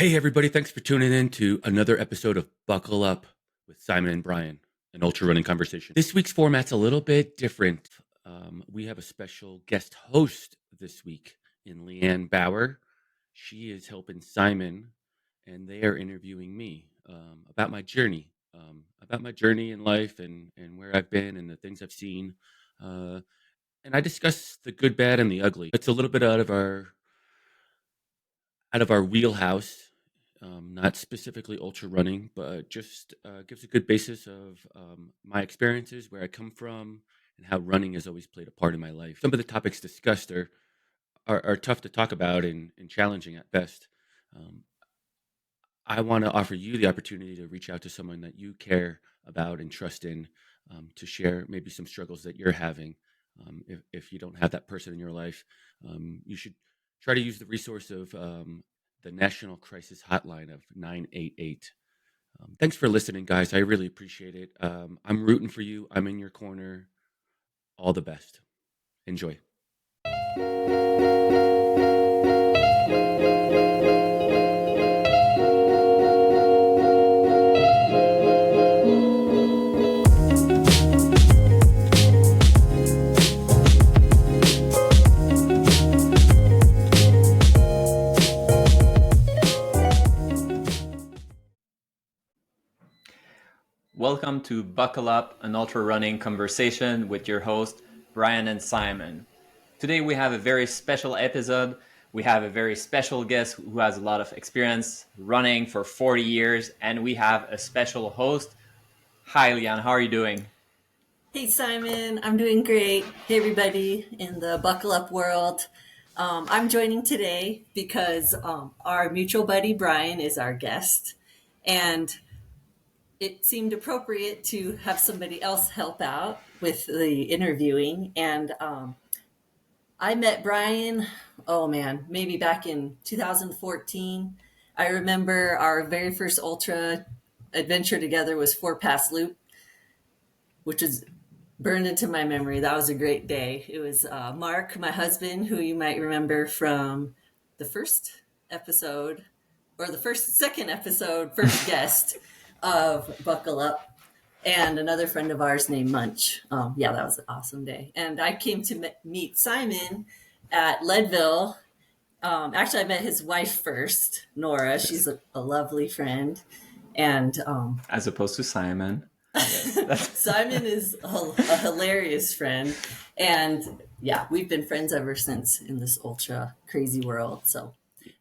Hey, everybody. Thanks for tuning in to another episode of Buckle Up with Simon and Brian, an Ultrarunning Conversation. This week's format's a little bit different. We have a special guest host this week in Leanne Bauer. She is helping Simon, and they are interviewing me about my journey, in life and where I've been and the things I've seen. And I discuss the good, bad, and the ugly. It's a little bit out of our wheelhouse, not specifically ultra running, but just gives a good basis of my experiences, where I come from, and how running has always played a part in my life. Some of the topics discussed are tough to talk about and challenging at best. Um, I want to offer you the opportunity to reach out to someone that you care about and trust in, to share maybe some struggles that you're having. If you don't have that person in your life, you should try to use the resource of the National Crisis Hotline of 988. Thanks for listening, guys. I really appreciate it. I'm rooting for you. I'm in your corner. All the best. Enjoy. Welcome to Buckle Up, an Ultrarunning Conversation with your host, Brian and Simon. Today we have a very special episode. We have a very special guest who has a lot of experience running for 40 years, and we have a special host. Hi, Leanne. How are you doing? Hey, Simon. I'm doing great. Hey, everybody in the Buckle Up world. I'm joining today because our mutual buddy, Brian, is our guest. And it seemed appropriate to have somebody else help out with the interviewing. And I met Brian, maybe back in 2014. I remember our very first ultra adventure together was 4 Pass Loop, which is burned into my memory. That was a great day. It was Mark, my husband, who you might remember from the first episode, or the second episode, first guest of Buckle Up, and another friend of ours named Munch. That was an awesome day. And I came to meet Simon at Leadville. Actually, I met his wife first, Nora. She's a lovely friend. And as opposed to Simon. Simon is a hilarious friend. And we've been friends ever since in this ultra crazy world. So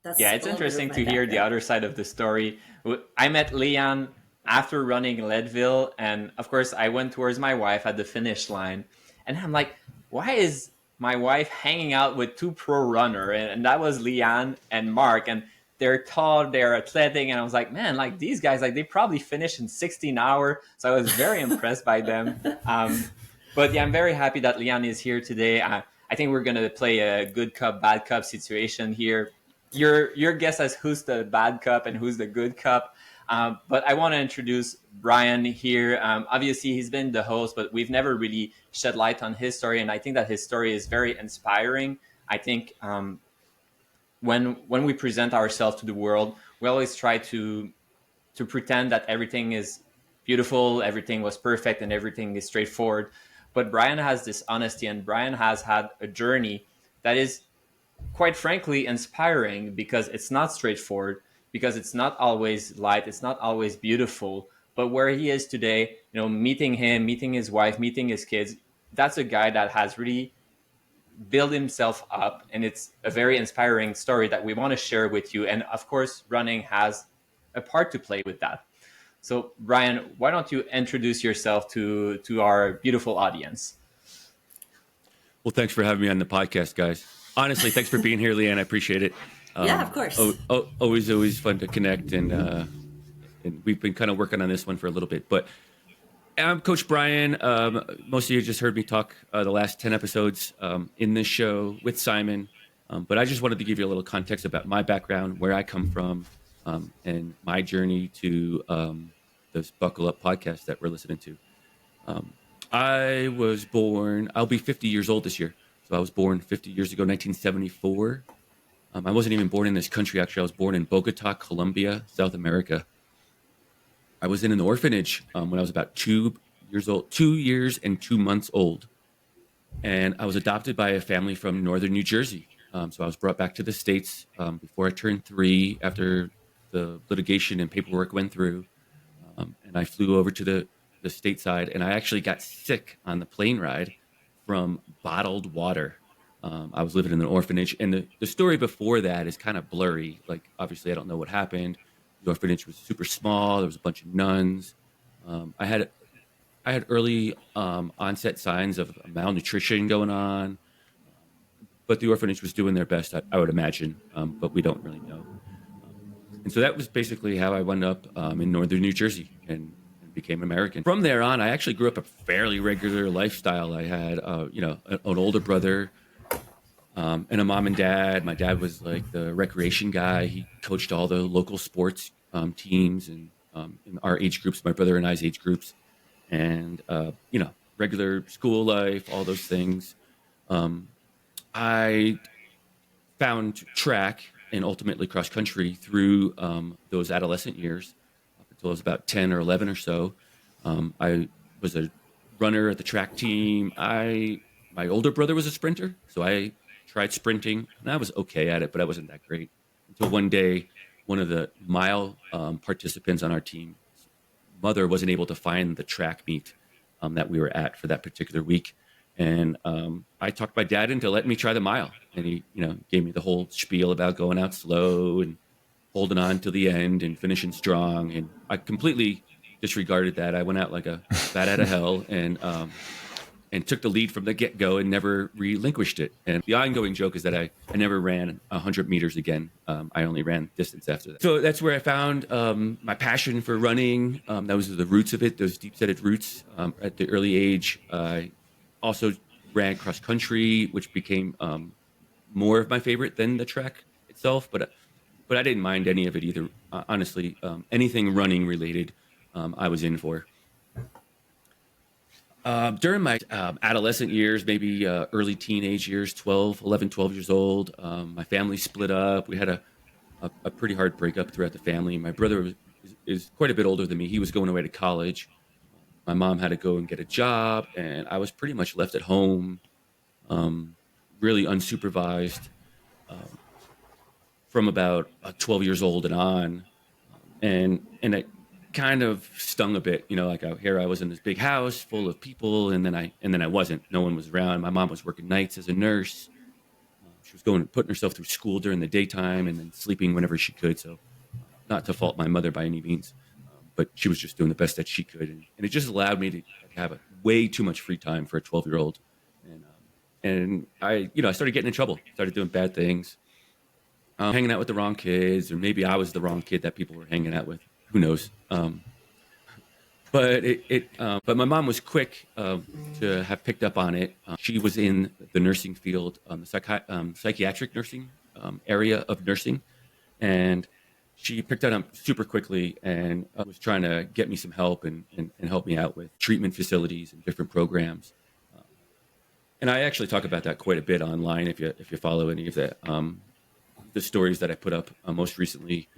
it's interesting to hear the other side of the story. I met Leanne after running Leadville, and of course I went towards my wife at the finish line, and I'm like, why is my wife hanging out with 2 pro runner? And that was Leanne and Mark, and they're tall, they're athletic, and I was like, man, like these guys, like they probably finished in 16 hours. So I was very impressed by them. But I'm very happy that Leanne is here today. I think we're gonna play a good cup, bad cup situation here. Your guess as who's the bad cup and who's the good cup. But I want to introduce Brian here. Obviously, he's been the host, but we've never really shed light on his story. And I think that his story is very inspiring. I think when we present ourselves to the world, we always try to pretend that everything is beautiful, everything was perfect, and everything is straightforward. But Brian has this honesty, and Brian has had a journey that is, quite frankly, inspiring, because it's not straightforward, because it's not always light, it's not always beautiful. But where he is today, meeting him, meeting his wife, meeting his kids, that's a guy that has really built himself up, and it's a very inspiring story that we want to share with you. And of course, running has a part to play with that. So Brian, why don't you introduce yourself to our beautiful audience? Well, thanks for having me on the podcast, guys. Honestly, thanks for being here, Leanne. I appreciate it. Of course. Always fun to connect, and we've been kind of working on this one for a little bit. But I'm Coach Brian. Most of you just heard me talk the last 10 episodes in this show with Simon. But I just wanted to give you a little context about my background, where I come from, and my journey to this Buckle Up podcast that we're listening to. I was born, I'll be 50 years old this year. So I was born 50 years ago, 1974. I wasn't even born in this country. Actually, I was born in Bogota, Colombia, South America. I was in an orphanage when I was about 2 years old, 2 years and 2 months old. And I was adopted by a family from northern New Jersey. So I was brought back to the States before I turned 3 after the litigation and paperwork went through. And I flew over to the stateside, and I actually got sick on the plane ride from bottled water. I was living in an orphanage, and the story before that is kind of blurry. Like, obviously, I don't know what happened. The orphanage was super small. There was a bunch of nuns. I had early onset signs of malnutrition going on, but the orphanage was doing their best, I would imagine, but we don't really know. And so that was basically how I wound up in northern New Jersey and became American. From there on, I actually grew up a fairly regular lifestyle. I had, an older brother and a mom and dad. My dad was like the recreation guy. He coached all the local sports teams and in our age groups, my brother and I's age groups, and regular school life, all those things. I found track and ultimately cross country through those adolescent years up until I was about 10 or 11 or so. I was a runner at the track team. My older brother was a sprinter, so I tried sprinting, and I was okay at it, but I wasn't that great. Until one day, one of the mile participants on our team, mother wasn't able to find the track meet that we were at for that particular week. And I talked my dad into letting me try the mile. And he, gave me the whole spiel about going out slow and holding on to the end and finishing strong. And I completely disregarded that. I went out like a bat out of hell and took the lead from the get-go and never relinquished it. And the ongoing joke is that I never ran 100 meters again. I only ran distance after that. So that's where I found my passion for running. That was the roots of it, those deep-seated roots. At the early age, I also ran cross country, which became more of my favorite than the track itself. But I didn't mind any of it either. Honestly, anything running related, I was in for. During my adolescent years, maybe early teenage years, 12 years old, my family split up. We had a pretty hard breakup throughout the family. My brother is quite a bit older than me. He was going away to college. My mom had to go and get a job, and I was pretty much left at home, really unsupervised, from about 12 years old and on. And it kind of stung a bit, like out here I was in this big house full of people, and then I wasn't. No one was around. My mom was working nights as a nurse. She was putting herself through school during the daytime and then sleeping whenever she could. So not to fault my mother by any means, but she was just doing the best that she could. And it just allowed me to have way too much free time for a 12-year-old. And I started getting in trouble, started doing bad things, hanging out with the wrong kids, or maybe I was the wrong kid that people were hanging out with. Who knows? But my mom was quick to have picked up on it. She was in the nursing field, the psychiatric nursing area of nursing, and she picked that up super quickly and was trying to get me some help and help me out with treatment facilities and different programs. And I actually talk about that quite a bit online if you follow any of that, the stories that I put up most recently.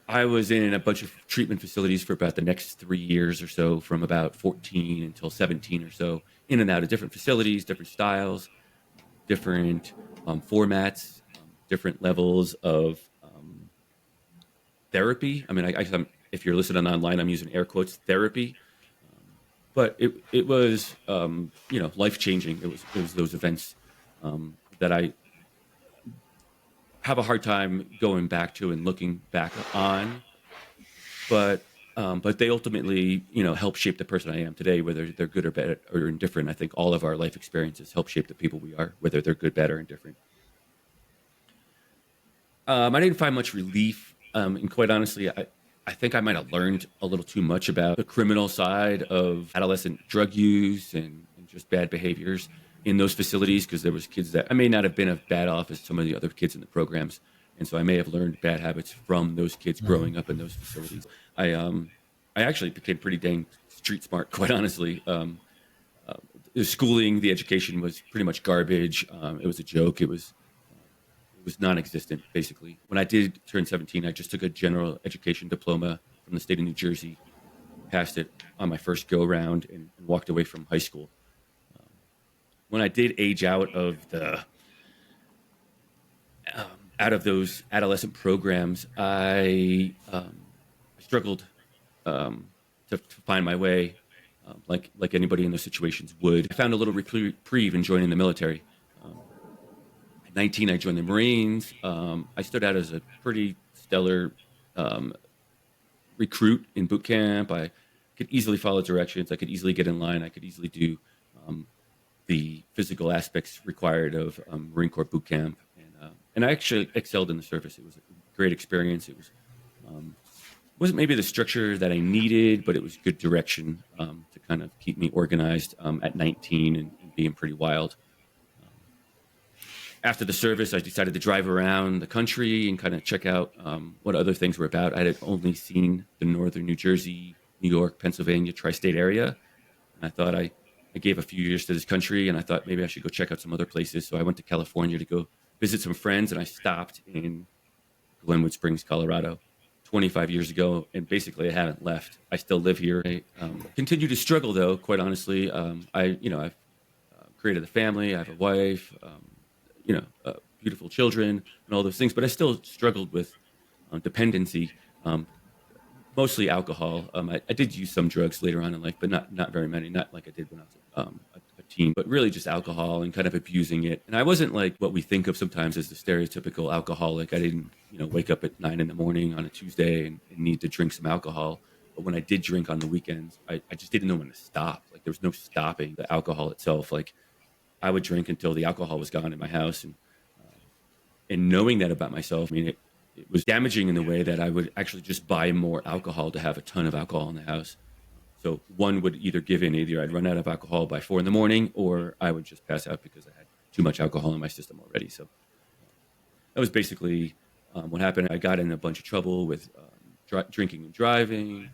I was in a bunch of treatment facilities for about the next 3 years or so, from about 14 until 17 or so, in and out of different facilities, different styles, different formats, different levels of therapy. I mean, if you're listening online, I'm using air quotes, therapy. But it was, life-changing. It was those events that I have a hard time going back to and looking back on, but they ultimately, help shape the person I am today, whether they're good or bad or indifferent. I think all of our life experiences help shape the people we are, whether they're good, bad, or indifferent. I didn't find much relief, and quite honestly, I think I might have learned a little too much about the criminal side of adolescent drug use and just bad behaviors in those facilities, because there was kids that I may not have been as bad off as some of the other kids in the programs. And so I may have learned bad habits from those kids growing up in those facilities. I actually became pretty dang street smart, quite honestly. The schooling, the education was pretty much garbage. It was a joke. It was It was non-existent, basically. When I did turn 17, I just took a general education diploma from the state of New Jersey, passed it on my first go-round, and walked away from high school. When I did age out of those adolescent programs, I struggled to find my way, like anybody in those situations would. I found a little reprieve in joining the military. At 19, I joined the Marines. I stood out as a pretty stellar recruit in boot camp. I could easily follow directions. I could easily get in line. I could easily do the physical aspects required of Marine Corps boot camp. And I actually excelled in the service. It was a great experience. It wasn't maybe the structure that I needed, but it was good direction to kind of keep me organized at 19 and being pretty wild. After the service, I decided to drive around the country and kind of check out what other things were about. I had only seen the northern New Jersey, New York, Pennsylvania, tri-state area. And I thought I gave a few years to this country, and I thought maybe I should go check out some other places. So I went to California to go visit some friends, and I stopped in Glenwood Springs, Colorado, 25 years ago, and basically I haven't left. I still live here. I continue to struggle, though, quite honestly. I've created a family. I have a wife, beautiful children, and all those things, but I still struggled with dependency, mostly alcohol. I did use some drugs later on in life, but not very many, not like I did when I was a teen, but really just alcohol and kind of abusing it. And I wasn't like what we think of sometimes as the stereotypical alcoholic. I didn't, wake up at 9 a.m. on a Tuesday and need to drink some alcohol. But when I did drink on the weekends, I just didn't know when to stop. Like there was no stopping the alcohol itself. Like I would drink until the alcohol was gone in my house. And knowing that about myself, it was damaging in the way that I would actually just buy more alcohol to have a ton of alcohol in the house. So one would either give in, either I'd run out of alcohol by 4 a.m, or I would just pass out because I had too much alcohol in my system already. So that was basically what happened. I got in a bunch of trouble with drinking and driving.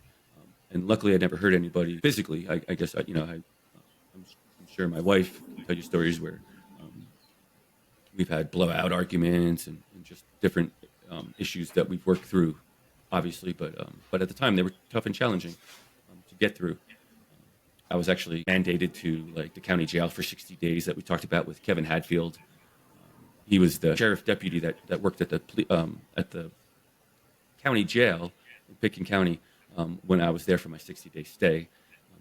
And luckily I never hurt anybody physically. I guess, I'm sure my wife can tell you stories where we've had blowout arguments and just different issues that we've worked through, obviously. But at the time, they were tough and challenging to get through. I was actually mandated to the county jail for 60 days that we talked about with Kevin Hadfield. He was the sheriff deputy that worked at the county jail in Pitkin County when I was there for my 60-day stay.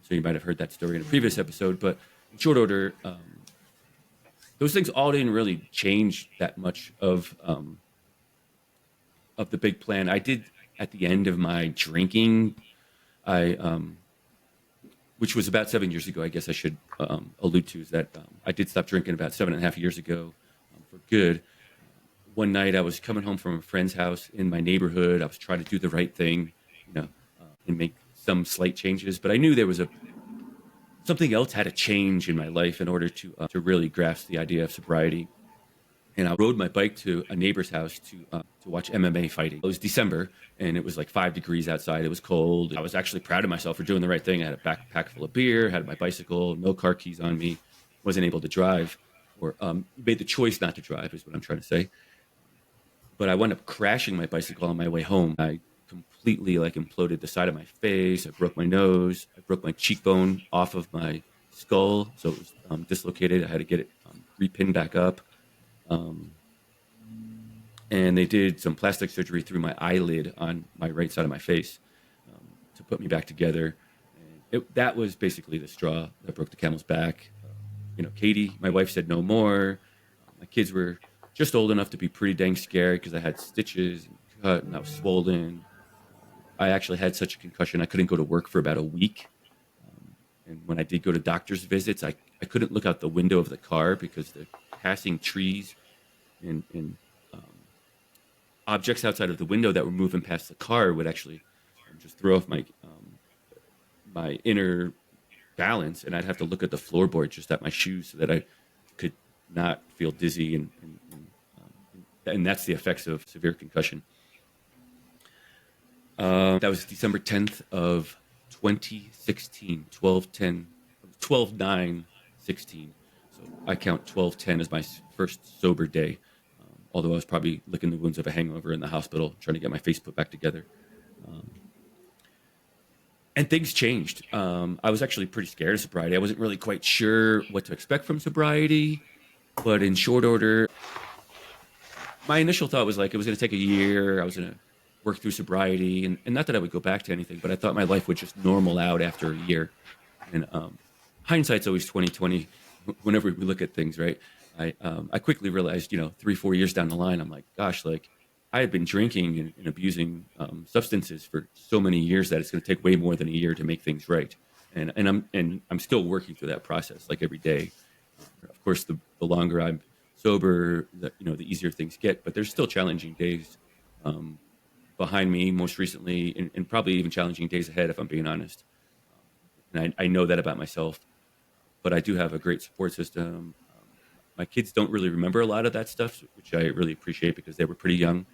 So you might have heard that story in a previous episode. But in short order, those things all didn't really change that much of the big plan. I did at the end of my drinking, which was about 7 years ago, I guess I should allude to, is that I did stop drinking about 7.5 years ago for good. One night I was coming home from a friend's house in my neighborhood. I was trying to do the right thing, and make some slight changes, but I knew there was something else had to change in my life in order to really grasp the idea of sobriety. And I rode my bike to a neighbor's house to watch MMA fighting. It was December, and it was like 5 degrees outside. It was cold. I was actually proud of myself for doing the right thing. I had a backpack full of beer, had my bicycle, no car keys on me, wasn't able to drive, or made the choice not to drive is what I'm trying to say. But I wound up crashing my bicycle on my way home. I completely imploded the side of my face. I broke my nose. I broke my cheekbone off of my skull, so it was dislocated. I had to get it repinned back up. And they did some plastic surgery through my eyelid on my right side of my face to put me back together. And that was basically the straw that broke the camel's back. Katie, my wife, said no more. My kids were just old enough to be pretty dang scared because I had stitches and cut and I was swollen. I actually had such a concussion I couldn't go to work for about a week. And when I did go to doctor's visits, I couldn't look out the window of the car because the passing trees and objects outside of the window that were moving past the car would actually just throw off my inner balance, and I'd have to look at the floorboard just at my shoes so that I could not feel dizzy, and that's the effects of severe concussion. That was December 10th of 2016, 12/9/16. So I count 12/10 as my first sober day. although I was probably licking the wounds of a hangover in the hospital, trying to get my face put back together. And things changed. I was actually pretty scared of sobriety. I wasn't really quite sure what to expect from sobriety, but in short order, my initial thought was like it was going to take a year. I was going to work through sobriety, and not that I would go back to anything, but I thought my life would just normal out after a year. And hindsight's always 2020. Whenever we look at things, right? I quickly realized, 3-4 years down the line, I'm like, gosh, like I had been drinking and abusing substances for so many years that it's going to take way more than a year to make things right. And I'm still working through that process, like every day. Of course, the longer I'm sober, the easier things get. But there's still challenging days behind me, most recently, and probably even challenging days ahead, if I'm being honest. And I know that about myself. But I do have a great support system. My kids don't really remember a lot of that stuff, which I really appreciate because they were pretty young.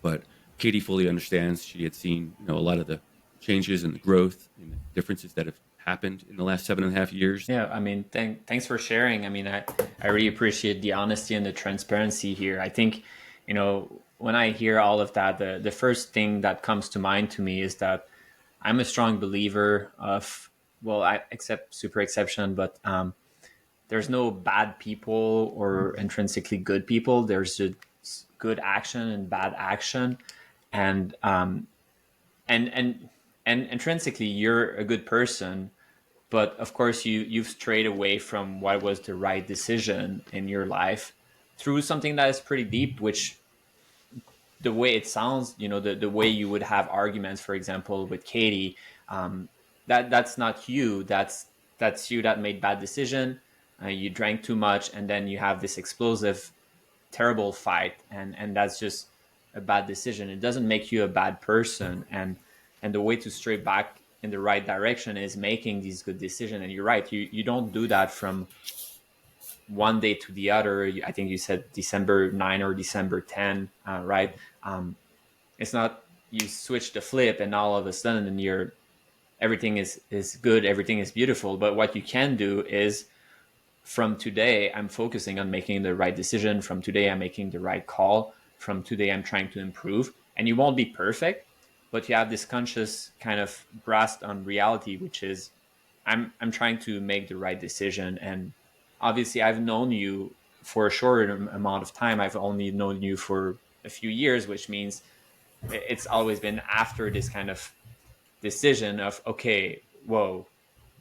But Katie fully understands. She had seen, a lot of the changes and the growth and the differences that have happened in the last 7.5 years. Yeah, I mean, thanks for sharing. I mean, I really appreciate the honesty and the transparency here. I think, when I hear all of that, the first thing that comes to mind to me is that I'm a strong believer of, well, I accept super exception, but there's no bad people or intrinsically good people. There's just good action and bad action, and intrinsically you're a good person, but of course you've strayed away from what was the right decision in your life through something that is pretty deep, which the way it sounds, the way you would have arguments, for example, with Katie, that's not you. That's you that made bad decision. You drank too much, and then you have this explosive, terrible fight, and that's just a bad decision. It doesn't make you a bad person, and the way to stray back in the right direction is making these good decisions. And you're right, you don't do that from one day to the other. I think you said December 9 or December 10, right? It's not you switch the flip and all of a sudden everything is good, everything is beautiful. But what you can do is, from today, I'm focusing on making the right decision. From today, I'm making the right call. From today, I'm trying to improve. And you won't be perfect, but you have this conscious kind of grasp on reality, which is I'm trying to make the right decision. And obviously, I've known you for a short amount of time. I've only known you for a few years, which means it's always been after this kind of decision of, okay, whoa,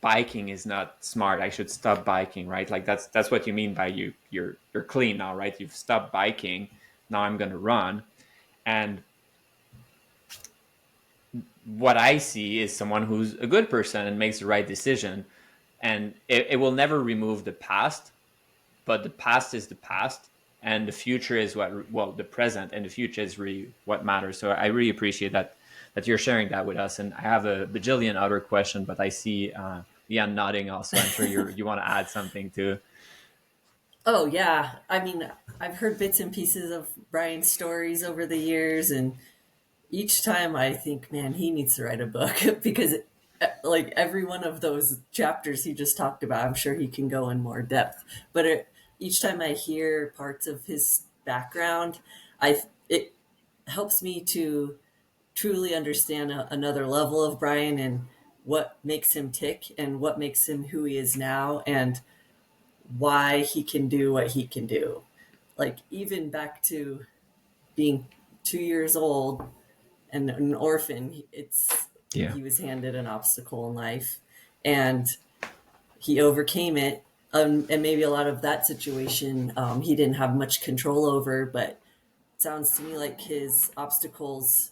biking is not smart. I should stop biking, right? Like that's what you mean by you're clean now, right? You've stopped biking. Now I'm going to run. And what I see is someone who's a good person and makes the right decision. And it will never remove the past, but the past is the past. And the future is the present and the future is really what matters. So I really appreciate that you're sharing that with us. And I have a bajillion other questions, but I see Leanne nodding also. I'm sure you want to add something too. Oh, yeah. I mean, I've heard bits and pieces of Brian's stories over the years, and each time I think, man, he needs to write a book because like every one of those chapters he just talked about, I'm sure he can go in more depth. But each time I hear parts of his background, it helps me to truly understand another level of Brian and what makes him tick and what makes him who he is now and why he can do what he can do. Like even back to being 2 years old and an orphan, he was handed an obstacle in life and he overcame it. And maybe a lot of that situation he didn't have much control over, but it sounds to me like his obstacles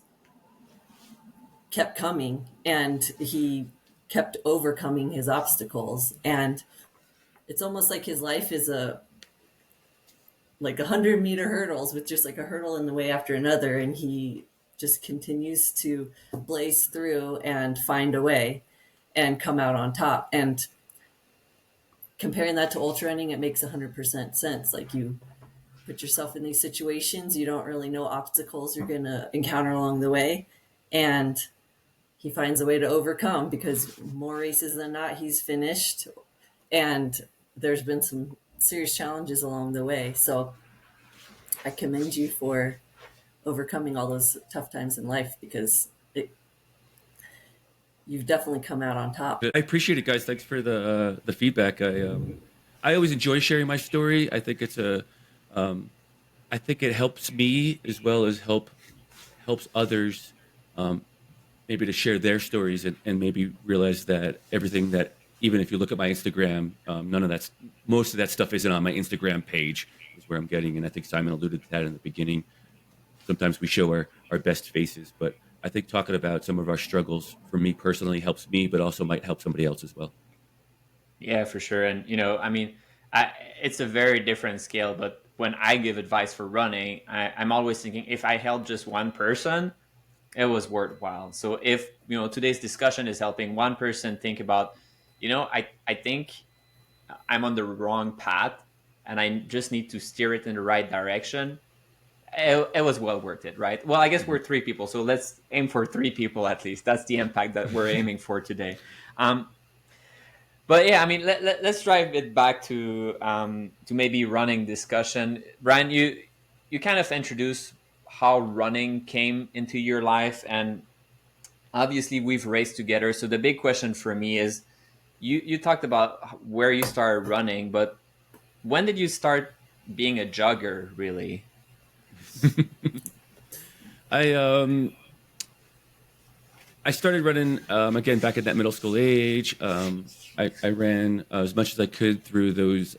kept coming and he kept overcoming his obstacles. And it's almost like his life is like 100-meter hurdles with just like a hurdle in the way after another. And he just continues to blaze through and find a way and come out on top. And comparing that to ultra running, it makes 100% sense. Like you put yourself in these situations, you don't really know obstacles you're going to encounter along the way. And he finds a way to overcome because more races than not, he's finished. And there's been some serious challenges along the way. So I commend you for overcoming all those tough times in life, because you've definitely come out on top. I appreciate it, guys. Thanks for the feedback. I always enjoy sharing my story. I think I think it helps me as well as helps others, um, maybe to share their stories and maybe realize that everything that, even if you look at my Instagram, most of that stuff isn't on my Instagram page, is where I'm getting. And I think Simon alluded to that in the beginning. Sometimes we show our best faces, but I think talking about some of our struggles for me personally helps me, but also might help somebody else as well. Yeah, for sure. And I mean, it's a very different scale. But when I give advice for running, I'm always thinking if I help just one person, it was worthwhile. So if today's discussion is helping one person think about, I think I'm on the wrong path, and I just need to steer it in the right direction. It was well worth it, right? Well, I guess we're three people, so let's aim for three people at least. That's the impact that we're aiming for today. But yeah, I mean, let's drive it back to maybe running discussion. Brian, you kind of introduced how running came into your life, and obviously we've raced together. So the big question for me is, you talked about where you started running, but when did you start being a jogger, really? I I started running again back at that middle school age. I ran as much as I could through those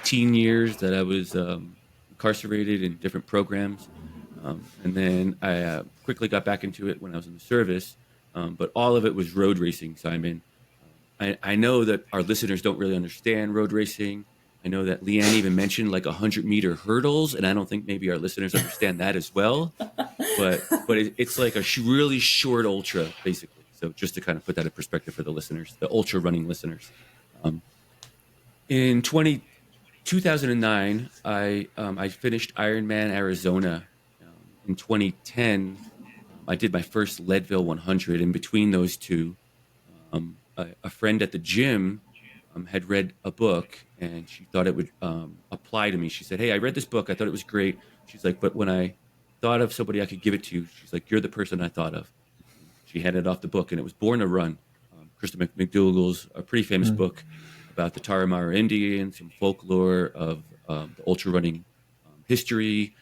teen years that I was incarcerated in different programs, and then I quickly got back into it when I was in the service. But all of it was road racing, Simon. I know that our listeners don't really understand road racing. I know that Leanne even mentioned like 100-meter hurdles, and I don't think maybe our listeners understand that as well. But it's like a really short ultra, basically. So just to kind of put that in perspective for the listeners, the ultra running listeners. Um, in 2009, I finished Ironman Arizona. In 2010, I did my first Leadville 100. In between those two, a friend at the gym had read a book and she thought it would apply to me. She said, "Hey, I read this book. I thought it was great." She's like, "But when I thought of somebody I could give it to," she's like, "You're the person I thought of." She handed off the book, and it was Born to Run, Krista McDougall's a pretty famous book about the Tarahumara Indians, some folklore of the ultra running history,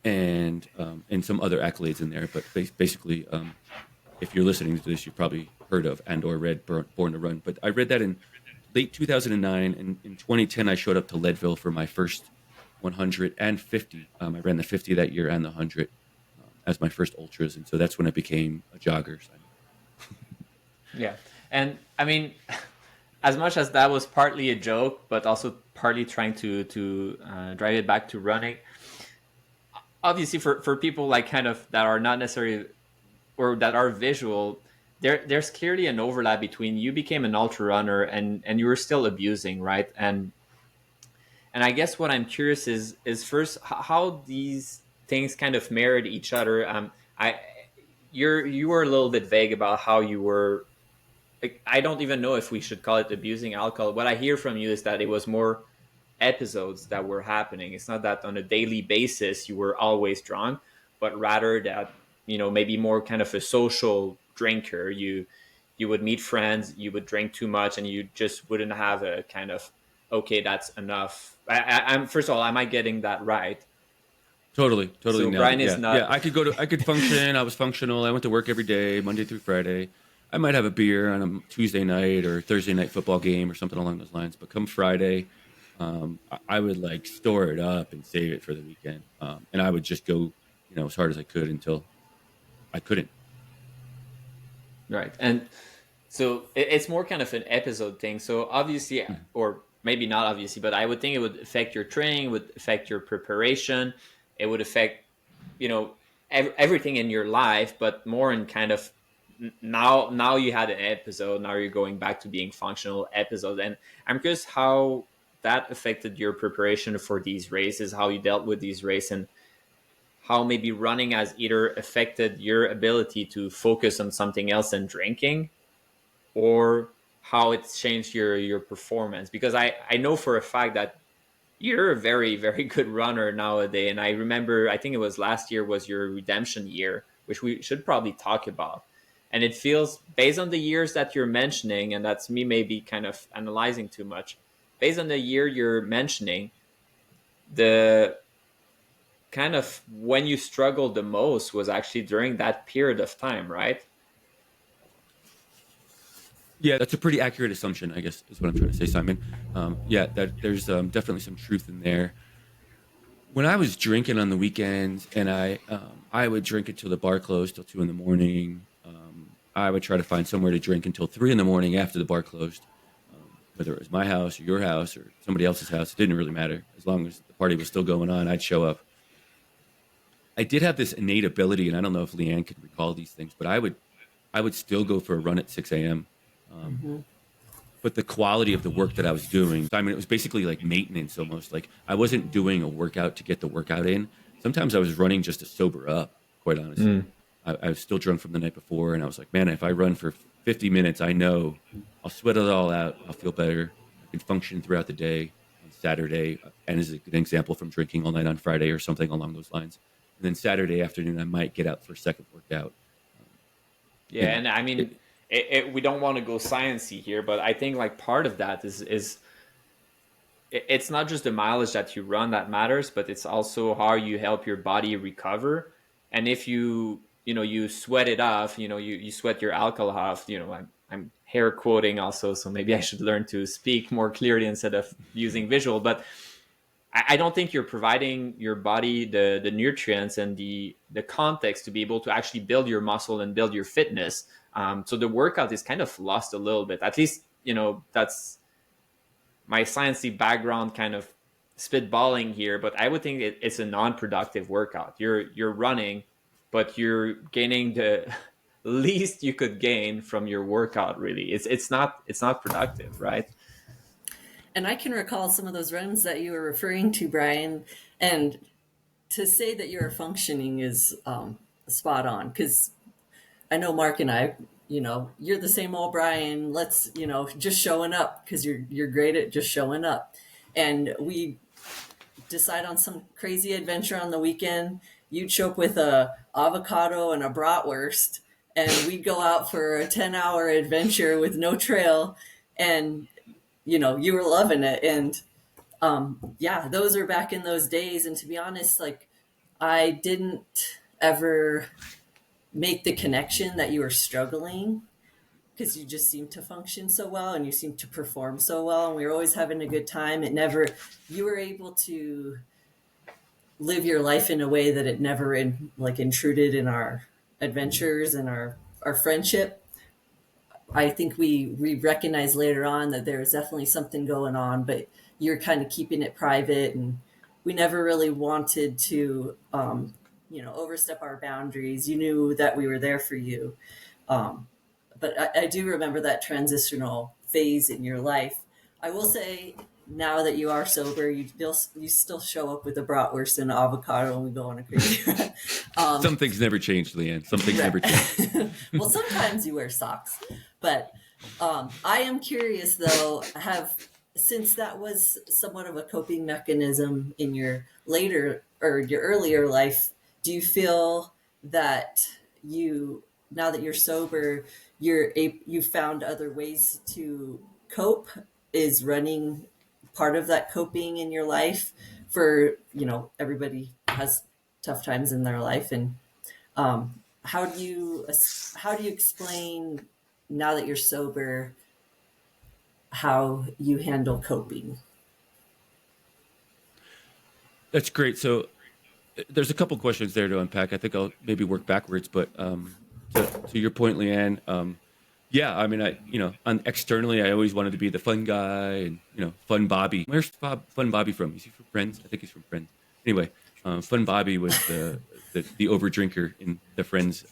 and some other accolades in there. But basically, if you're listening to this, you've probably heard of and or read Born to Run. But I read that in late 2009, and in 2010, I showed up to Leadville for my first 100 and 50. I ran the 50 that year and the 100 as my first ultras, and so that's when I became a jogger. Yeah, and I mean, as much as that was partly a joke, but also partly trying to drive it back to running. Obviously, for people like kind of that are not necessarily or that are visual, there's clearly an overlap between you became an ultra runner and you were still abusing, right? And I guess what I'm curious is first how these things kind of mirrored each other. I you were a little bit vague about how you were. Like, I don't even know if we should call it abusing alcohol. What I hear from you is that it was more episodes that were happening. It's not that on a daily basis you were always drunk, but rather that maybe more kind of a social drinker. You would meet friends, you would drink too much, and you just wouldn't have a kind of okay, that's enough. I'm first of all, am I getting that right? Totally So nailed Brian it. is Yeah, not. yeah. I could function. I was functional. I went to work every day, Monday through Friday. I might have a beer on a Tuesday night or Thursday night football game or something along those lines. But come Friday, I would like store it up and save it for the weekend, and I would just go, as hard as I could until I couldn't. Right. And so it's more kind of an episode thing. So obviously, or maybe not obviously, but I would think it would affect your training, would affect your preparation. It would affect, everything in your life, but more in kind of now you had an episode. Now you're going back to being functional episode. And I'm curious how that affected your preparation for these races, how you dealt with these races, and how maybe running has either affected your ability to focus on something else than drinking, or how it's changed your performance. Because I know for a fact that You're a very, very good runner nowadays. And I remember, I think it was last year was your redemption year, which we should probably talk about. And it feels, based on the years that you're mentioning, and that's me maybe kind of analyzing too much, based on the year you're mentioning, the kind of when you struggled the most was actually during that period of time, right? Yeah, that's a pretty accurate assumption, I guess, is what I'm trying to say, Simon. Yeah, there's definitely some truth in there. When I was drinking on the weekends, and I would drink until the bar closed till 2 in the morning. I would try to find somewhere to drink until 3 in the morning after the bar closed. Whether it was my house or your house or somebody else's house, it didn't really matter. As long as the party was still going on, I'd show up. I did have this innate ability, and I don't know if Leanne could recall these things, but I would still go for a run at 6 a.m. Mm-hmm. But the quality of the work that I was doing, I mean, it was basically like maintenance almost. Like I wasn't doing a workout to get the workout in. Sometimes I was running just to sober up, quite honestly. I was still drunk from the night before, and I was like, man, if I run for 50 minutes, I know I'll sweat it all out. I'll feel better. I can function throughout the day on Saturday. And as an example, from drinking all night on Friday or something along those lines. And then Saturday afternoon, I might get out for a second workout. Yeah, and I mean, we don't want to go sciencey here, but I think like part of that is it's not just the mileage that you run that matters, but it's also how you help your body recover. And if you sweat it off, you sweat your alcohol off. I'm hair quoting also, so maybe I should learn to speak more clearly instead of using visual. But I don't think you're providing your body the nutrients and the context to be able to actually build your muscle and build your fitness. So the workout is kind of lost a little bit. At least, that's my sciencey background kind of spitballing here, but I would think it's a non-productive workout. You're running, but you're gaining the least you could gain from your workout. Really, it's not productive, right? And I can recall some of those runs that you were referring to, Brian. And to say that you're functioning is spot on, because I know Mark and I, you're the same old Brian. Let's, just showing up, because you're great at just showing up. And we decide on some crazy adventure on the weekend. You'd show up with a avocado and a bratwurst, and we'd go out for a 10-hour adventure with no trail. And you were loving it. And yeah, those are back in those days. And to be honest, like, I didn't ever make the connection that you were struggling, because you just seemed to function so well and you seemed to perform so well, and we were always having a good time. You were able to live your life in a way that it never intruded in our adventures and our friendship. I think we recognized later on that there was definitely something going on, but you're kind of keeping it private, and we never really wanted to, overstep our boundaries. You knew that we were there for you. But I do remember that transitional phase in your life. I will say, now that you are sober, you still show up with a bratwurst and avocado, and we go on a crazy run. Some things never changed, Leanne. Some things never changed. Well, sometimes you wear socks. But I am curious, though, since that was somewhat of a coping mechanism in your later or your earlier life, do you feel that now that you're sober, you found other ways to cope? Is running part of that coping in your life? For everybody has tough times in their life, and how do you explain, now that you're sober, how you handle coping? That's great. So there's a couple questions there to unpack. I think I'll maybe work backwards, but to your point, Leanne, yeah, I mean, externally, I always wanted to be the fun guy and, Fun Bobby. Where's Fun Bobby from? Is he from Friends? I think he's from Friends. Anyway, Fun Bobby was the over drinker in the Friends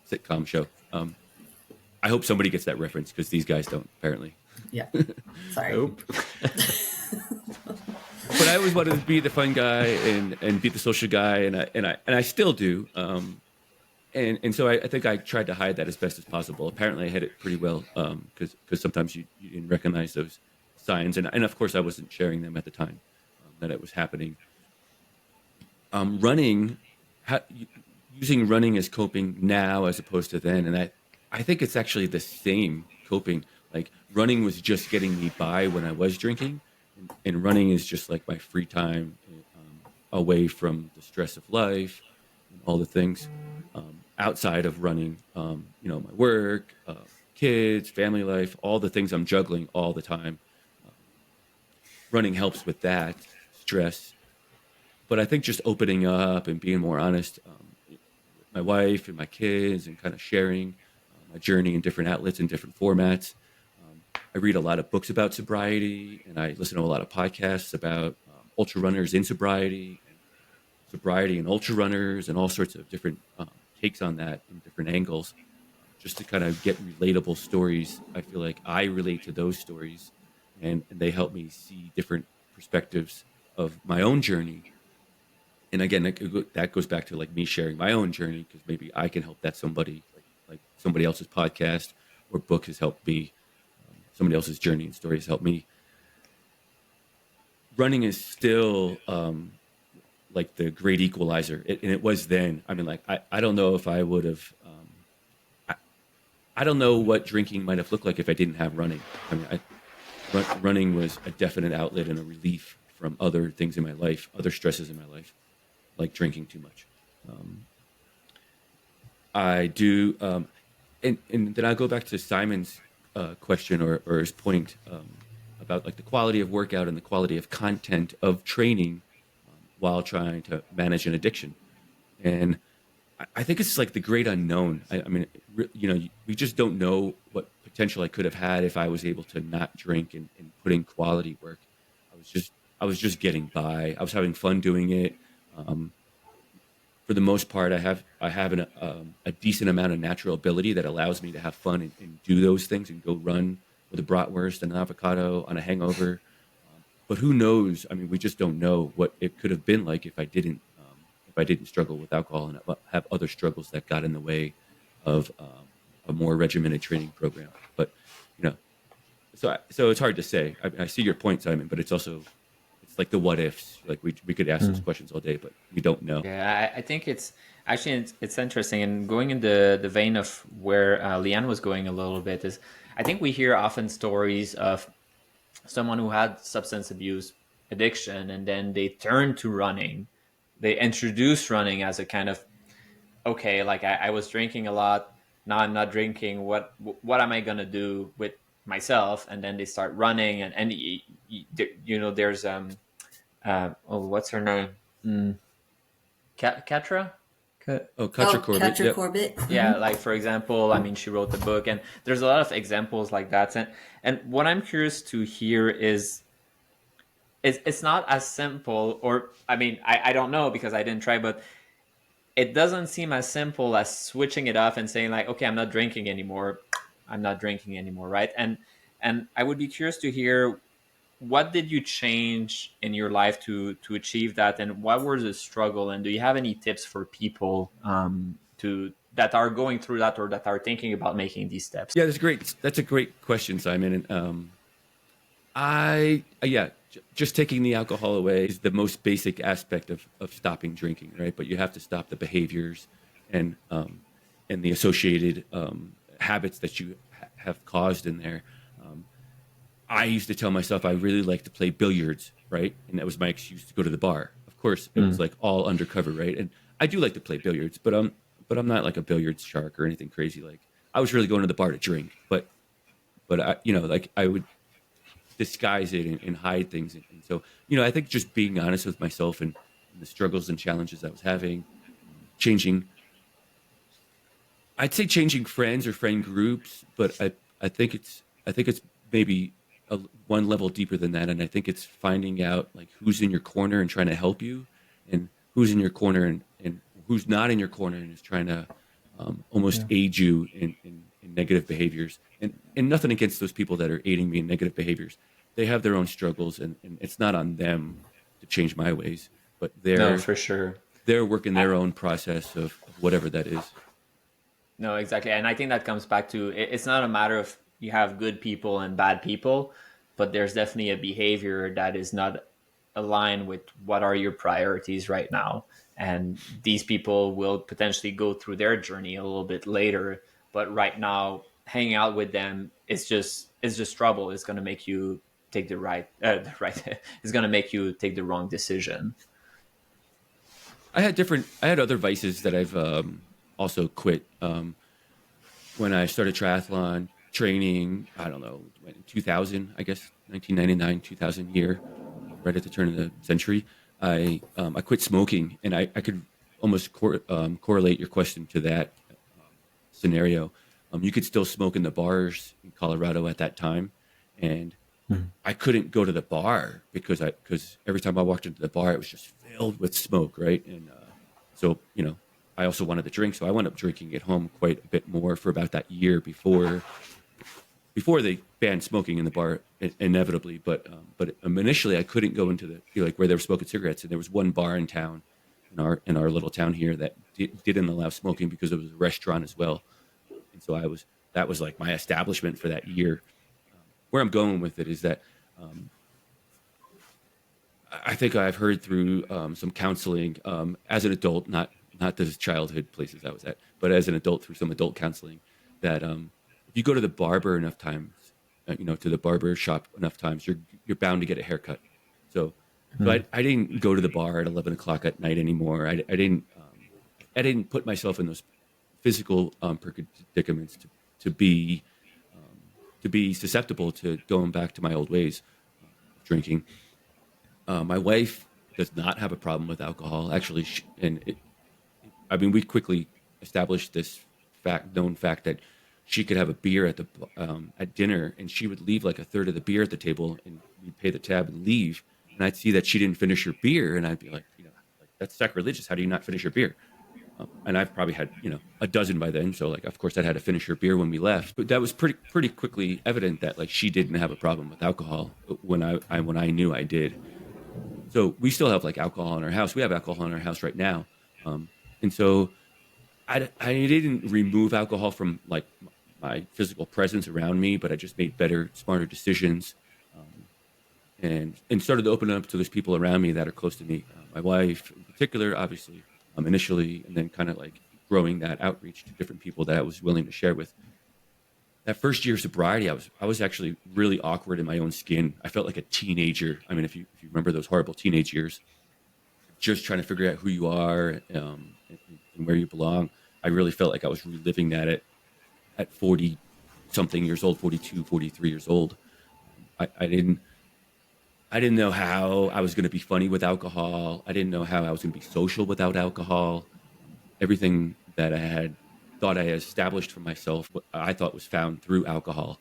sitcom show. I hope somebody gets that reference, because these guys don't, apparently. Yeah. Sorry. Nope. But I always wanted to be the fun guy and be the social guy, and I still do. And so I think I tried to hide that as best as possible. Apparently, I hid it pretty well, because sometimes you didn't recognize those signs, and of course I wasn't sharing them at the time. that it was happening. Running, using running as coping now as opposed to then, and I think it's actually the same coping. Like running was just getting me by when I was drinking, and running is just like my free time away from the stress of life and all the things outside of running. My work, kids, family life, all the things I'm juggling all the time. Um, Running helps with that stress, but I think just opening up and being more honest with my wife and my kids and kind of sharing my journey in different outlets and different formats. I read a lot of books about sobriety, and I listen to a lot of podcasts about ultra runners in sobriety and sobriety and ultra runners and all sorts of different takes on that in different angles, just to kind of get relatable stories. I feel like I relate to those stories, and they help me see different perspectives of my own journey. And again, that goes back to like me sharing my own journey, because maybe I can help that somebody, like somebody else's podcast or book has helped me. Somebody else's journey and story has helped me. Running is still like the great equalizer, and it was then. I mean, like I don't know if I would have. I, I don't know what drinking might have looked like if I didn't have running. I mean, running was a definite outlet and a relief from other things in my life, other stresses in my life, like drinking too much. Um, I do, and then I'll go back to Simon's question or his point about like the quality of workout and the quality of content of training while trying to manage an addiction. And I think it's like the great unknown. I mean, we just don't know what potential I could have had if I was able to not drink and put in quality work. I was just getting by. I was having fun doing it. Um, for the most part, I have a decent amount of natural ability that allows me to have fun and do those things and go run with a bratwurst and an avocado on a hangover. But who knows? I mean, we just don't know what it could have been like if I didn't struggle with alcohol and have other struggles that got in the way of a more regimented training program. But you know, so it's hard to say. I see your point, Simon, but it's like the what ifs. Like we could ask those questions all day, but we don't know. Yeah, I think it's actually it's interesting, and going in the vein of where Leanne was going a little bit is, I think we hear often stories of someone who had substance abuse addiction, and then they turn to running. They introduce running as a kind of, okay, like I was drinking a lot, now I'm not drinking. What am I gonna do with myself? And then they start running, and there's what's her name? Katra? Oh, Kutcher Oh, Corbett. Catcher Yep. Corbett. Yeah, like for example, I mean, she wrote the book, and there's a lot of examples like that. And what I'm curious to hear is, it's not as simple, or I mean, I don't know because I didn't try, but it doesn't seem as simple as switching it off and saying like, okay, I'm not drinking anymore. I'm not drinking anymore, right? And I would be curious to hear, what did you change in your life to achieve that, and what was the struggle, and do you have any tips for people to that are going through that or that are thinking about making these steps? Yeah, that's great. That's a great question, Simon. And yeah, just taking the alcohol away is the most basic aspect of stopping drinking, right? But you have to stop the behaviors and the associated habits that you have caused in there. Um, I used to tell myself I really like to play billiards, right? And that was my excuse to go to the bar. Of course, it was like all undercover, right? And I do like to play billiards, but I'm not like a billiards shark or anything crazy. Like I was really going to the bar to drink, but like I would disguise it and hide things. And so, I think just being honest with myself and the struggles and challenges I was having, changing, I'd say changing friends or friend groups, but I think it's maybe one level deeper than that. And I think it's finding out like who's in your corner and trying to help you, and who's in your corner and who's not in your corner and is trying to almost aid you in negative behaviors. And nothing against those people that are aiding me in negative behaviors. They have their own struggles, and it's not on them to change my ways, but No, they're for sure. they're working their own process of whatever that is. No, exactly. And I think that comes back to, it's not a matter of you have good people and bad people, but there's definitely a behavior that is not align with what are your priorities right now. And these people will potentially go through their journey a little bit later, but right now hanging out with them is just trouble. It's going to make you take the right it's going to make you take the wrong decision. I had other vices that I've also quit. When I started triathlon training, I don't know, in 2000, I guess, 1999, 2000 year, right at the turn of the century, I quit smoking, and I could almost correlate your question to that scenario. You could still smoke in the bars in Colorado at that time, and I couldn't go to the bar because every time I walked into the bar, it was just filled with smoke, right? And so I also wanted to drink, so I wound up drinking at home quite a bit more for about that year before they banned smoking in the bar inevitably. But initially I couldn't go into the like where they were smoking cigarettes, and there was one bar in town, in our little town here, that didn't allow smoking because it was a restaurant as well. And so that was like my establishment for that year. Where I'm going with it is that I think I've heard through some counseling as an adult, not the childhood places I was at, but as an adult through some adult counseling, that if you go to the barber enough times, to the barber shop enough times, you're bound to get a haircut. So I didn't go to the bar at 11 o'clock at night anymore. I didn't put myself in those physical predicaments to be susceptible to going back to my old ways of drinking. My wife does not have a problem with alcohol, actually, we quickly established this known fact that she could have a beer at dinner, and she would leave like a third of the beer at the table, and we'd pay the tab and leave, and I'd see that she didn't finish her beer, and I'd be like, that's sacrilegious. How do you not finish your beer? And I've probably had a dozen by then, so like of course I'd had to finish her beer when we left. But that was pretty quickly evident that like she didn't have a problem with alcohol when I knew I did. So we still have like alcohol in our house. We have alcohol in our house right now, and so I didn't remove alcohol from like my physical presence around me, but I just made better, smarter decisions, and started to open up to those people around me that are close to me. My wife, in particular, obviously, initially, and then kind of like growing that outreach to different people that I was willing to share with. That first year of sobriety, I was actually really awkward in my own skin. I felt like a teenager. I mean, if you remember those horrible teenage years, just trying to figure out who you are and where you belong. I really felt like I was reliving that at 40 something years old, 42, 43 years old. I didn't know how I was going to be funny with alcohol. I didn't know how I was going to be social without alcohol. Everything that I had thought I had established for myself, what I thought was found through alcohol.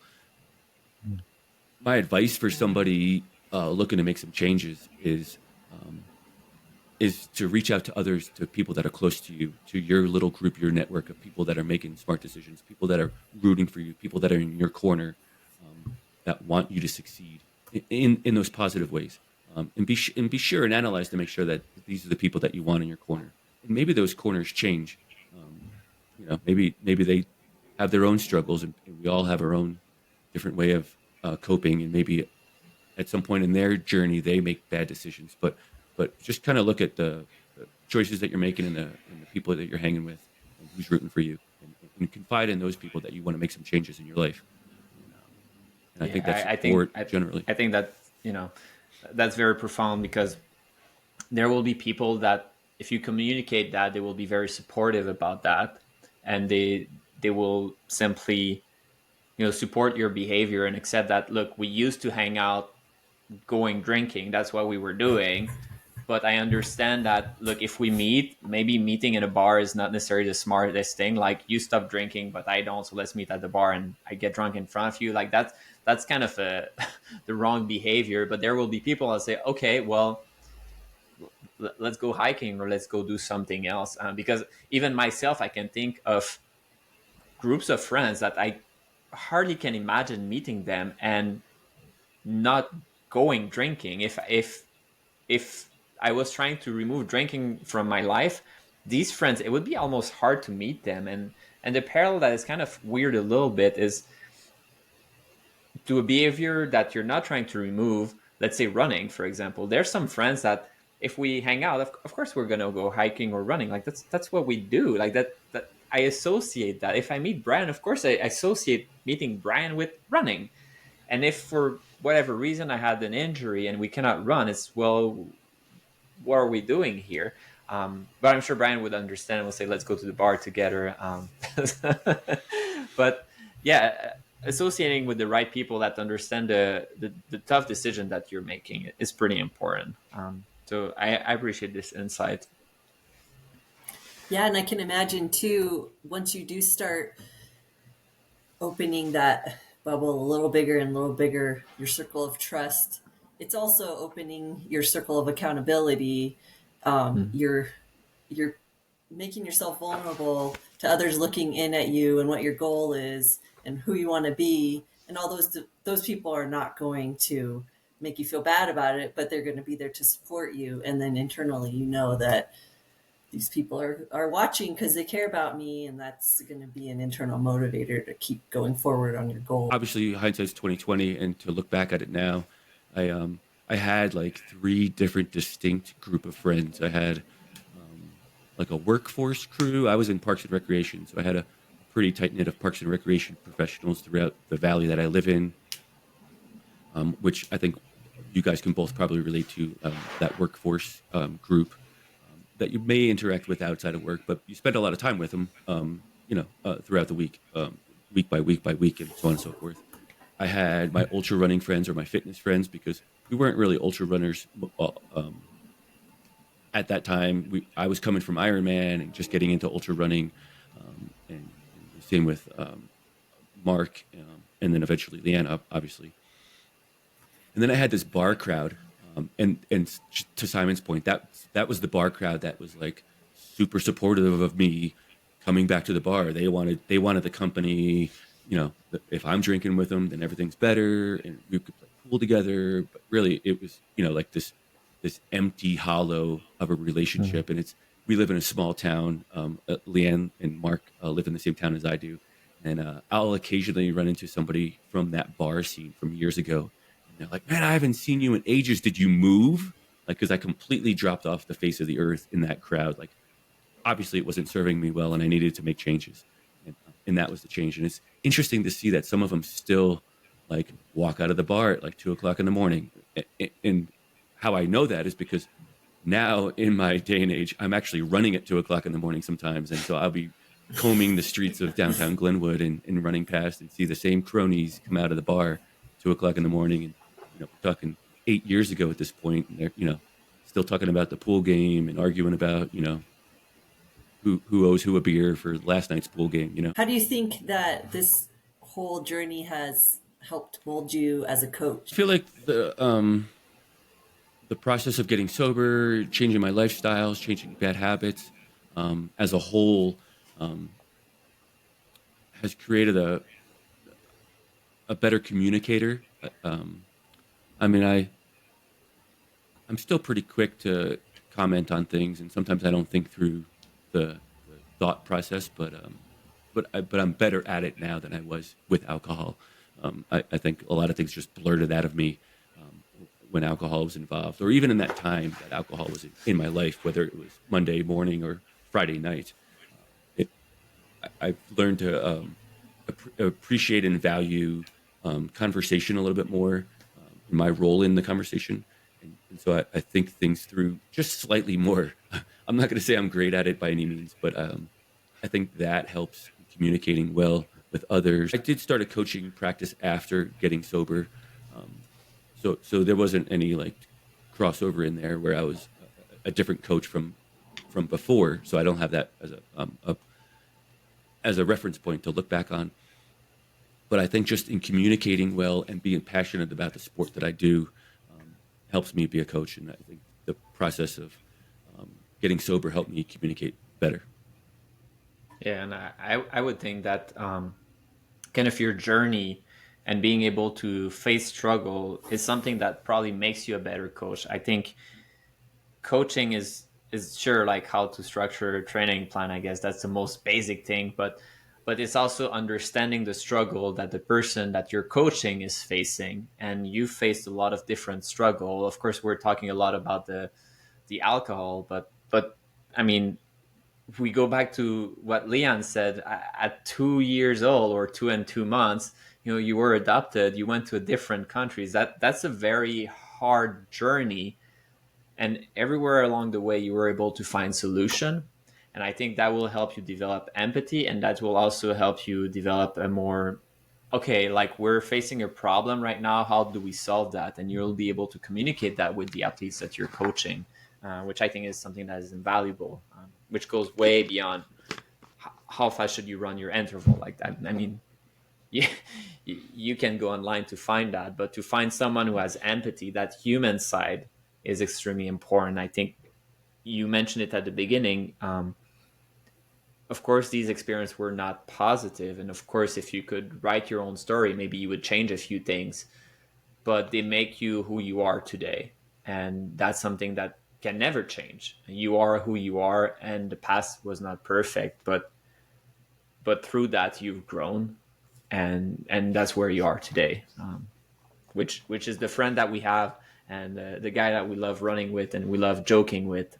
My advice for somebody looking to make some changes is to reach out to others, to people that are close to you, to your little group, your network of people that are making smart decisions, people that are rooting for you, people that are in your corner, that want you to succeed in those positive ways. And be sure and analyze to make sure that these are the people that you want in your corner. And maybe those corners change. Maybe they have their own struggles, and we all have our own different way of coping. And maybe at some point in their journey, they make bad decisions. But just kind of look at the choices that you're making and the people that you're hanging with, and who's rooting for you, and confide in those people that you want to make some changes in your life. And I think that's support generally. I think that that's very profound, because there will be people that if you communicate that, they will be very supportive about that, and they will simply support your behavior and accept that, look, we used to hang out going drinking, that's what we were doing, but I understand that, look, if we maybe meeting in a bar is not necessarily the smartest thing. Like, you stop drinking but I don't, so let's meet at the bar and I get drunk in front of you. Like, that's kind of the wrong behavior. But there will be people that say, okay, well, let's go hiking, or let's go do something else, because even myself, I can think of groups of friends that I hardly can imagine meeting them and not going drinking. If I was trying to remove drinking from my life, these friends, it would be almost hard to meet them. And the parallel that is kind of weird a little bit is to a behavior that you're not trying to remove, let's say running, for example. There's some friends that if we hang out, of course we're gonna go hiking or running. Like that's what we do. Like that I associate that. If I meet Brian, of course I associate meeting Brian with running. And if for whatever reason I had an injury and we cannot run, it's, well, what are we doing here? But I'm sure Brian would understand and will say, let's go to the bar together. But yeah, associating with the right people that understand the tough decision that you're making is pretty important. So I appreciate this insight. Yeah, and I can imagine too, once you do start opening that bubble a little bigger and a little bigger, your circle of trust, it's also opening your circle of accountability. Mm. You're making yourself vulnerable to others looking in at you and what your goal is and who you want to be, and all those people are not going to make you feel bad about it, but they're going to be there to support you. And then internally, you know that these people are watching because they care about me, and that's going to be an internal motivator to keep going forward on your goal. Obviously, hindsight's 2020, and to look back at it now, I had like three different distinct group of friends. I had like a workforce crew. I was in Parks and Recreation, so I had a pretty tight knit of Parks and Recreation professionals throughout the valley that I live in, which I think you guys can both probably relate to, that workforce group that you may interact with outside of work, but you spend a lot of time with them, throughout the week, week by week by week, and so on and so forth. I had my ultra running friends or my fitness friends, because we weren't really ultra runners at that time. I was coming from Ironman and just getting into ultra running, and same with Mark, and then eventually Leanne, obviously. And then I had this bar crowd, and to Simon's point, that was the bar crowd that was like super supportive of me coming back to the bar. They wanted the company. If I'm drinking with them, then everything's better, and we could play pool together. But really, it was like this empty hollow of a relationship. And we live in a small town. Leanne and Mark live in the same town as I do, and I'll occasionally run into somebody from that bar scene from years ago. And they're like, "Man, I haven't seen you in ages. Did you move?" Like, because I completely dropped off the face of the earth in that crowd. Like, obviously, it wasn't serving me well, and I needed to make changes. And that was the change. And it's interesting to see that some of them still like walk out of the bar at like 2:00 in the morning. And how I know that is because now in my day and age, I'm actually running at 2:00 in the morning sometimes. And so I'll be combing the streets of downtown Glenwood and running past and see the same cronies come out of the bar 2:00 in the morning. And, we're talking 8 years ago at this point, and they're, still talking about the pool game and arguing about, who owes who a beer for last night's pool game. How do you think that this whole journey has helped mold you as a coach? I feel like the process of getting sober, changing my lifestyles, changing bad habits, as a whole, has created a better communicator. I'm still pretty quick to comment on things, and sometimes I don't think through the thought process, but I'm better at it now than I was with alcohol. I think a lot of things just blurted out of me when alcohol was involved, or even in that time that alcohol was in my life, whether it was Monday morning or Friday night. I've learned to appreciate and value conversation a little bit more, my role in the conversation. And so I think things through just slightly more. I'm not going to say I'm great at it by any means, but I think that helps communicating well with others. I did start a coaching practice after getting sober. So there wasn't any like crossover in there where I was a different coach from before. So I don't have that as a reference point to look back on. But I think just in communicating well and being passionate about the sport that I do helps me be a coach. And I think the process of getting sober helped me communicate better. Yeah, and I would think that kind of your journey and being able to face struggle is something that probably makes you a better coach. I think coaching is sure like how to structure a training plan. I guess that's the most basic thing, but but it's also understanding the struggle that the person that you're coaching is facing. And you faced a lot of different struggle. Of course, we're talking a lot about the alcohol, but I mean, if we go back to what Leanne said, at 2 years old or 2 and 2 months, you were adopted, you went to different countries. That's a very hard journey. And everywhere along the way, you were able to find solution. And I think that will help you develop empathy. And that will also help you develop a more, okay, like we're facing a problem right now. How do we solve that? And you'll be able to communicate that with the athletes that you're coaching, which I think is something that is invaluable, which goes way beyond how fast should you run your interval like that. I mean, you can go online to find that, but to find someone who has empathy, that human side, is extremely important. I think you mentioned it at the beginning. Of course, these experiences were not positive. And of course, if you could write your own story, maybe you would change a few things, but they make you who you are today. And that's something that can never change. You are who you are, and the past was not perfect, but through that you've grown, and that's where you are today, which is the friend that we have, and the guy that we love running with and we love joking with.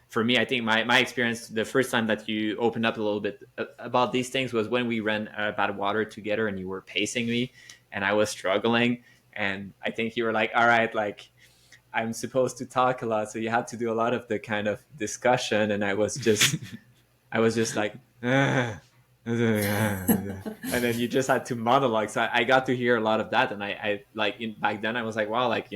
For me, I think my experience, the first time that you opened up a little bit about these things was when we ran Bad Water together, and you were pacing me and I was struggling. And I think you were like, all right, like I'm supposed to talk a lot. So you had to do a lot of the kind of discussion. And I was just like, and then you just had to monologue. So I got to hear a lot of that. And I like back then I was like, wow, like,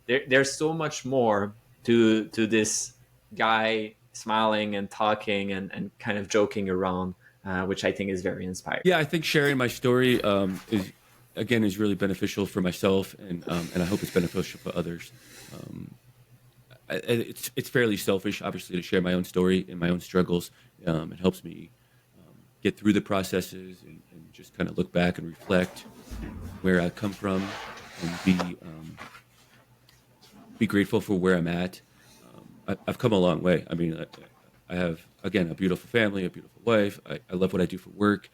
there's so much more to this guy smiling and talking and kind of joking around, which I think is very inspiring. Yeah, I think sharing my story is really beneficial for myself, and I hope it's beneficial for others. It's fairly selfish, obviously, to share my own story and my own struggles. It helps me get through the processes and just kind of look back and reflect where I come from, and be grateful for where I'm at. I've come a long way. I mean, I have, again, a beautiful family, a beautiful wife. I love what I do for work.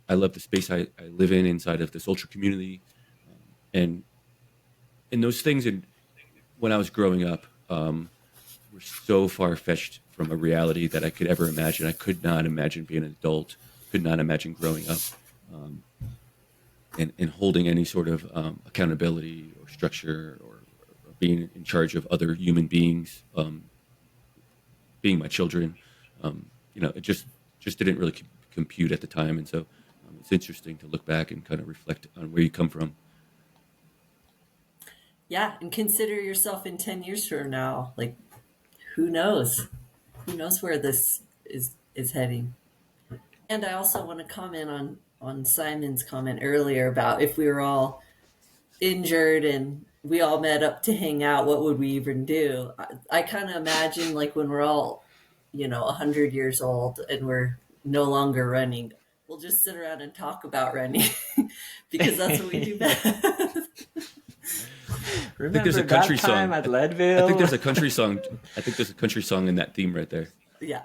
I love the space I live in inside of this ultra community. And those things, when I was growing up, were so far-fetched from a reality that I could ever imagine. I could not imagine being an adult, could not imagine growing up and holding any sort of accountability or structure or being in charge of other human beings, being my children. It just didn't really compute at the time. And so it's interesting to look back and kind of reflect on where you come from. Yeah, and consider yourself in 10 years from now. Like, who knows? Who knows where this is heading? And I also want to comment on Simon's comment earlier about if we were all injured and we all met up to hang out, what would we even do? I kind of imagine like when we're all, 100 years old and we're no longer running, we'll just sit around and talk about running because that's what we do best. I think there's a country song at Leadville. I think there's a country song. I think there's a country song in that theme right there. Yeah.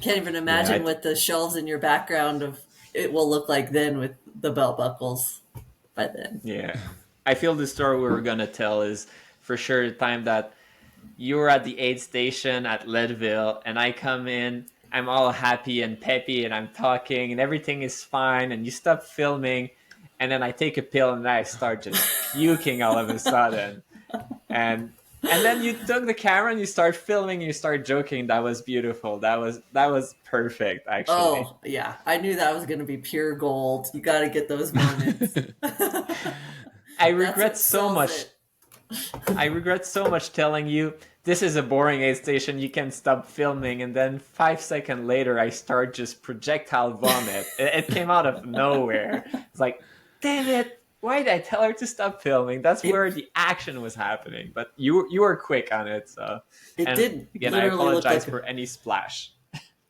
Can't even imagine what the shelves in your background of it will look like then with the belt buckles by then. Yeah. I feel the story we were going to tell is for sure the time that you were at the aid station at Leadville and I come in, I'm all happy and peppy and I'm talking and everything is fine and you stop filming and then I take a pill and I start just puking all of a sudden. And then you took the camera and you start filming, you start joking. That was beautiful. That was perfect, actually. Oh, yeah. I knew that was going to be pure gold. You got to get those moments. I regret so much telling you this is a boring aid station. You can stop filming. And then 5 seconds later, I start just projectile vomit. It came out of nowhere. It's like, damn it. Why did I tell her to stop filming? That's where the action was happening. But you were quick on it. So it did. Again, I apologize for any splash.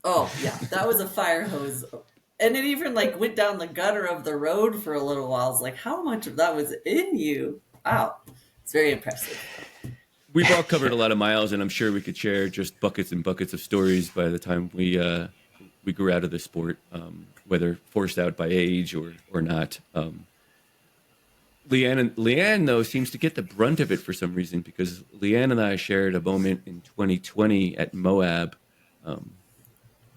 Oh, yeah. That was a fire hose. And it even went down the gutter of the road for a little while. I was like, how much of that was in you? Wow. It's very impressive. we've all covered a lot of miles, and I'm sure we could share just buckets and buckets of stories by the time we grew out of the sport, whether forced out by age or not. Leanne, though, seems to get the brunt of it for some reason, because Leanne and I shared a moment in 2020 at Moab.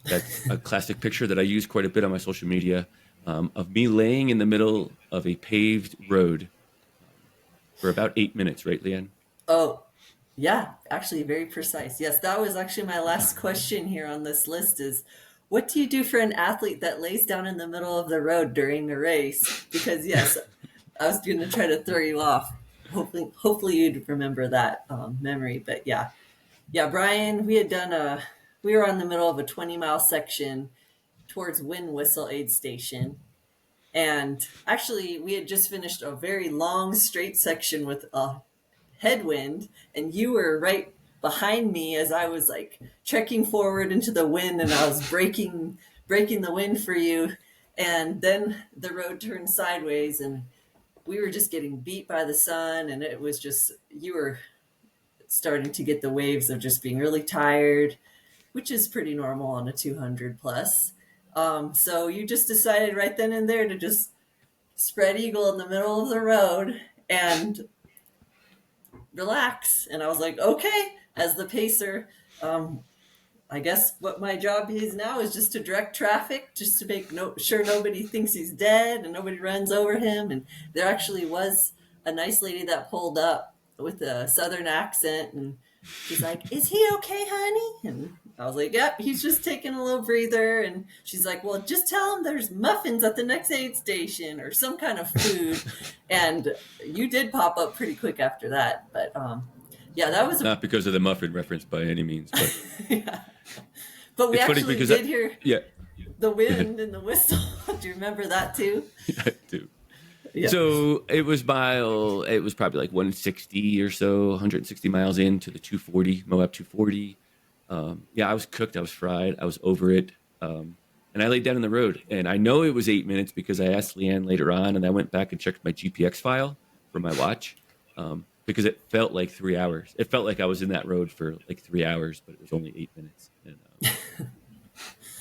That's a classic picture that I use quite a bit on my social media, of me laying in the middle of a paved road for about 8 minutes, right, Leanne? Oh, yeah, actually very precise. Yes, that was actually my last question here on this list is what do you do for an athlete that lays down in the middle of the road during a race? Because yes, I was going to try to throw you off. Hopefully you'd remember that memory. But yeah, Brian, we were on the middle of a 20-mile section towards Wind Whistle Aid Station. And actually, we had just finished a very long straight section with a headwind, and you were right behind me as I was like trekking forward into the wind, and I was breaking the wind for you. And then the road turned sideways, and we were just getting beat by the sun, and it was just you were starting to get the waves of just being really tired, which is pretty normal on a 200 plus. So you just decided right then and there to just spread eagle in the middle of the road and relax. And I was like, okay, as the pacer, I guess what my job is now is just to direct traffic, just to make sure nobody thinks he's dead and nobody runs over him. And there actually was a nice lady that pulled up with a southern accent, and she's like, "Is he okay, honey?" And I was like, "Yep, he's just taking a little breather." And she's like, "Well, just tell him there's muffins at the next aid station or some kind of food." And you did pop up pretty quick after that, but yeah, that was not because of the muffin reference by any means, but yeah. But we it's funny actually because did hear yeah, the wind and the whistle. Do you remember that too? I do. Yeah. So it was probably like 160 or so, 160 miles into the 240, Moab 240. Yeah, I was cooked. I was fried. I was over it. And I laid down in the road. And I know it was 8 minutes because I asked Leanne later on, and I went back and checked my GPX file from my watch, because it felt like 3 hours. It felt like I was in that road for like 3 hours, but it was only 8 minutes.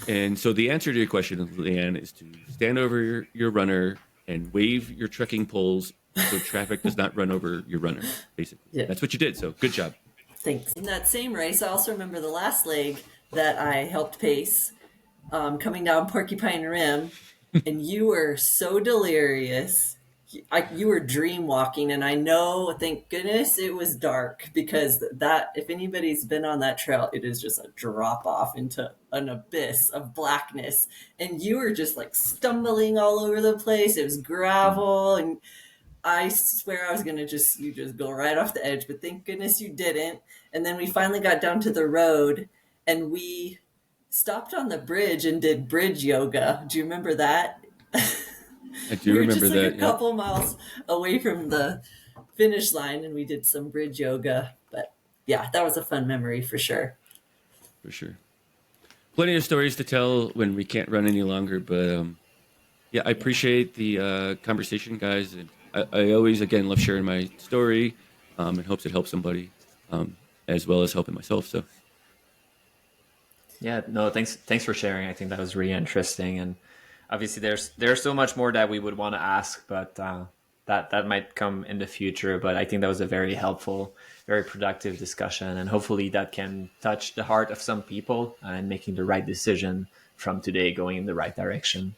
And so the answer to your question, Leanne, is to stand over your runner and wave your trekking poles so traffic does not run over your runner, basically. Yeah. That's what you did, so good job. Thanks. In that same race, I also remember the last leg that I helped pace, coming down Porcupine Rim, and you were so delirious. You were dream walking, and I know, thank goodness, it was dark, because that, if anybody's been on that trail, it is just a drop off into an abyss of blackness, and you were just like stumbling all over the place. It was gravel, and I swear I was gonna you just go right off the edge, but thank goodness you didn't. And then we finally got down to the road, and we stopped on the bridge and did bridge yoga. Do you remember that? I do remember just that. Like a couple miles away from the finish line, and we did some bridge yoga. But yeah, that was a fun memory for sure. For sure. Plenty of stories to tell when we can't run any longer. But yeah, I appreciate the conversation, guys. And I always, again, love sharing my story, in hopes it helps somebody, as well as helping myself. So. Yeah, no, thanks for sharing. I think that was really interesting, and obviously there's so much more that we would want to ask, but that might come in the future. But I think that was a very helpful, very productive discussion, and hopefully that can touch the heart of some people and making the right decision from today, going in the right direction.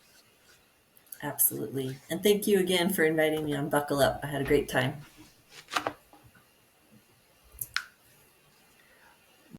Absolutely. And thank you again for inviting me on Buckle Up. I had a great time.